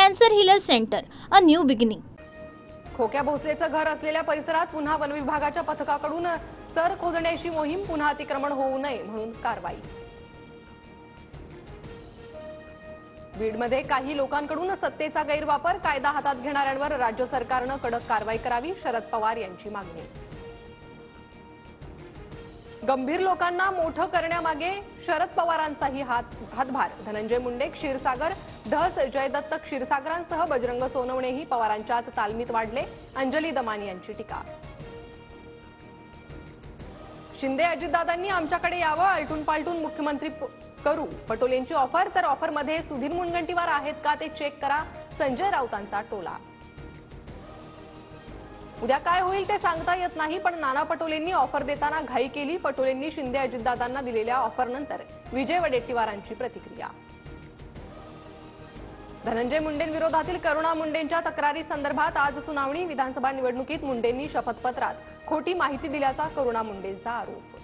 Cancer healer centre, a new beginning. Khokya भोसलेचं घर असलेल्या परिसरात पुन्हा वनविभागाच्या पथकाकडून चर खोदण्याची मोहीम. पुन्हा अतिक्रमण होऊ नये म्हणून कारवाई. बीडमध्ये काही लोकांकडून सत्तेचा गैरवापर, कायदा हातात घेणाऱ्यांवर राज्य सरकारनं कडक कारवाई करावी. शरद पवार यांची मागणी. गंभीर लोकांना मोठं करण्यामागे शरद पवारांचाही हातभार. धनंजय मुंडे क्षीरसागर, धस जयदत्त क्षीरसागरांसह बजरंग सोनवणेही पवारांच्याच तालमीत वाढले. अंजली दमानी यांची टीका. शिंदे अजितदादांनी आमच्याकडे यावं, आलटून पालटून मुख्यमंत्री करू. पटोलेंची ऑफर, तर ऑफरमध्ये सुधीर मुनगंटीवार आहेत का ते चेक करा. संजय राऊतांचा टोला. उद्या काय होईल ते सांगता येत नाही, पण नाना पटोलेंनी ऑफर देताना घाई केली. पटोलेंनी शिंदे अजितदादांना दिलेल्या ऑफरनंतर विजय वडेट्टीवारांची प्रतिक्रिया. धनंजय मुंडेंविरोधातील करुणा मुंडेंच्या तक्रारी संदर्भात आज सुनावणी. विधानसभा निवडणुकीत मुंडेंनी शपथपत्रात खोटी माहिती दिल्याचा करुणा मुंडेंचा आरोप.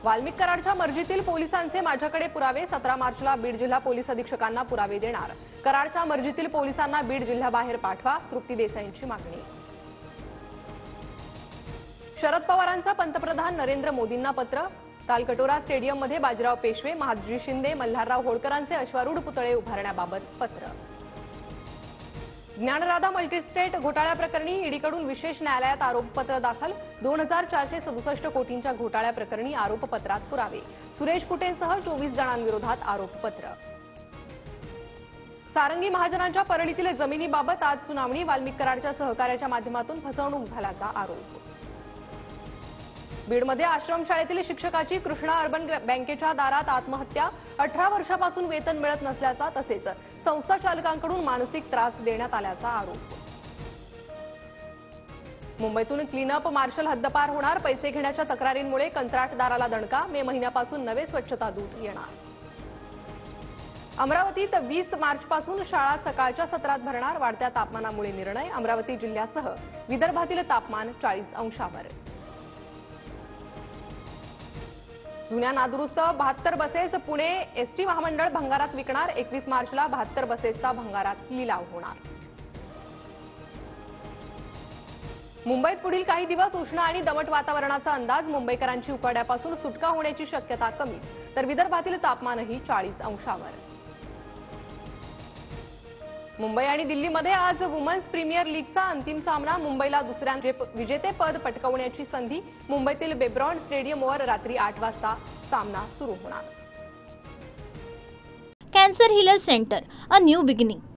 वाल्मिक कराडच्या मर्जीतील पोलिसांचे माझ्याकडे पुरावे. 17 मार्चला बीड जिल्हा पोलीस अधीक्षकांना पुरावे देणार. कराडच्या मर्जीतील पोलिसांना बीड जिल्ह्याबाहेर पाठवा. तृप्ती देसाईंची मागणी. शरद पवारांचं पंतप्रधान नरेंद्र मोदींना पत्र. तालकटोरा स्टेडियममध्ये बाजीराव पेशवे, महादजी शिंदे, मल्हारराव होळकरांचे अश्वारूढ पुतळे उभारण्याबाबत पत्र. ज्ञानराधा मल्टीस्टेट घोटाळ्याप्रकरणी ईडीकडून विशेष न्यायालयात आरोपपत्र दाखल. 2467 कोटींच्या घोटाळ्याप्रकरणी आरोपपत्रात पुरावे. सुरेश कुटेंसह 24 जणांविरोधात आरोपपत्र. सारंगी महाजनांच्या परळीतील जमिनीबाबत आज सुनावणी. वाल्मिक कराडच्या सहकार्याच्या माध्यमातून फसवणूक झाल्याचा आरोप. बीडमध्ये आश्रमशाळेतील शिक्षकाची कृष्णा अर्बन बँकेच्या दारात आत्महत्या. 18 वर्षापासून वेतन मिळत नसल्याचा तसेच संस्था चालकांकडून मानसिक त्रास देण्यात आल्याचा आरोप. मुंबईतून क्लीनअप मार्शल हद्दपार होणार. पैसे घेण्याच्या तक्रारींमुळे कंत्राटदाराला दणका. मे महिन्यापासून नवे स्वच्छता दूत येणार. अमरावतीत 20 मार्चपासून शाळा सकाळच्या सत्रात भरणार. वाढत्या तापमानामुळे निर्णय. अमरावती जिल्ह्यासह विदर्भातील तापमान 40 अंशावर. जुन्या नादुरुस्त 72 बसेस पुणे एसटी महामंडळ भंगारात विकणार. 21 मार्चला 72 बसेसचा भंगारात लिलाव होणार. मुंबईत पुढील काही दिवस उष्ण आणि दमट वातावरणाचा अंदाज. मुंबईकरांची उकाड्यापासून सुटका होण्याची शक्यता कमीच, तर विदर्भातील तापमानही 40 अंशावर. मुंबई आणि दिल्लीमध्ये आज वुमन्स प्रीमियर लीगचा अंतिम सामना. मुंबईला दुसऱ्या विजेतेपद पटकावण्याची संधी. मुंबईतील बेब्रॉन स्टेडियमवर रात्री 8 वाजता सामना सुरू होणार. Cancer healer centre, a new beginning.